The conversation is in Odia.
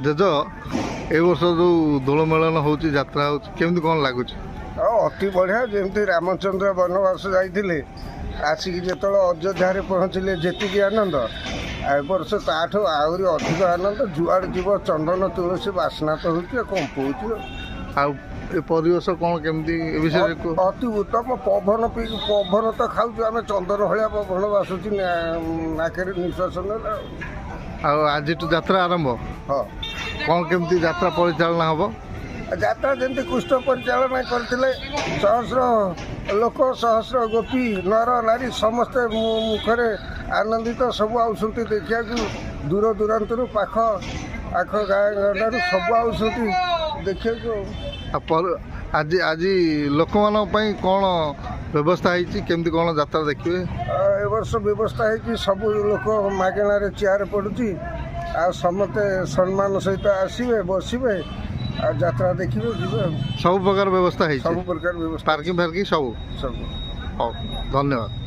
ଜେଜ ଏ ବର୍ଷ ଯେଉଁ ଦୋଳ ମେଳନ ହେଉଛି ଯାତ୍ରା ହେଉଛି କେମିତି କ'ଣ ଲାଗୁଛି? ଆଉ ଅତି ବଢ଼ିଆ। ଯେମିତି ରାମଚନ୍ଦ୍ର ବନବାସ ଯାଇଥିଲେ ଆସିକି ଯେତେବେଳେ ଅଯୋଧ୍ୟାରେ ପହଞ୍ଚିଲେ ଯେତିକି ଆନନ୍ଦ, ଏ ବର୍ଷ ତାଠୁ ଆହୁରି ଅଧିକ ଆନନ୍ଦ। ଯୁଆଡ଼େ ଯିବ ଚନ୍ଦନ ତୁଳସୀ ବାସ୍ନା ତ ହେଉଛି, କମ୍ପଉଛି। ଆଉ ଏ ପରିବେଶ କ'ଣ କେମିତି ଏ ବିଷୟରେ କୁହ? ଅତି ଉତ୍ତମ। ପବନ ପିଇକି ପବନ ତ ଖାଉଛୁ ଆମେ, ଚନ୍ଦନ ଭଳିଆ ପବନ ବାସୁଛି ନାକରେ ନିଶ୍ୱାସ ନେଲେ। ଆଉ ଆଜିଠୁ ଯାତ୍ରା ଆରମ୍ଭ, ହଁ, କ'ଣ କେମିତି ଯାତ୍ରା ପରିଚାଳନା ହେବ? ଯାତ୍ରା ଯେମିତି କୃଷ୍ଣ ପରିଚାଳନା କରିଥିଲେ, ସହସ୍ର ଲୋକ, ସହସ୍ର ଗୋପୀ, ନର ନାରୀ ସମସ୍ତେ ମୁଖରେ ଆନନ୍ଦିତ। ସବୁ ଆଉଛନ୍ତି ଦେଖିବାକୁ, ଦୂର ଦୂରାନ୍ତରୁ ପାଖ ଆଖ ଗାଁ ଗଣ୍ଡାରୁ ସବୁ ଆଉଛନ୍ତି ଦେଖିବାକୁ। ଆଜି ଆଜି ଲୋକମାନଙ୍କ ପାଇଁ କ'ଣ ବ୍ୟବସ୍ଥା ହେଇଛି, କେମିତି କ'ଣ ଯାତ୍ରା ଦେଖିବେ? ଏ ବର୍ଷ ବ୍ୟବସ୍ଥା ହେଇଛି, ସବୁ ଲୋକ ମାଗଣାରେ ଚେୟାର ପଡ଼ୁଛି, ଆଉ ସମସ୍ତେ ସମ୍ମାନ ସହିତ ଆସିବେ, ବସିବେ, ଆଉ ଯାତ୍ରା ଦେଖିବେ, ଯିବେ। ସବୁ ପ୍ରକାର ବ୍ୟବସ୍ଥା ହେଇଛି, ସବୁ ପ୍ରକାର ବ୍ୟବସ୍ଥା, ପାର୍କିଂ ଫାର୍କିଂ ସବୁ। ସବୁ। ହଉ, ଧନ୍ୟବାଦ।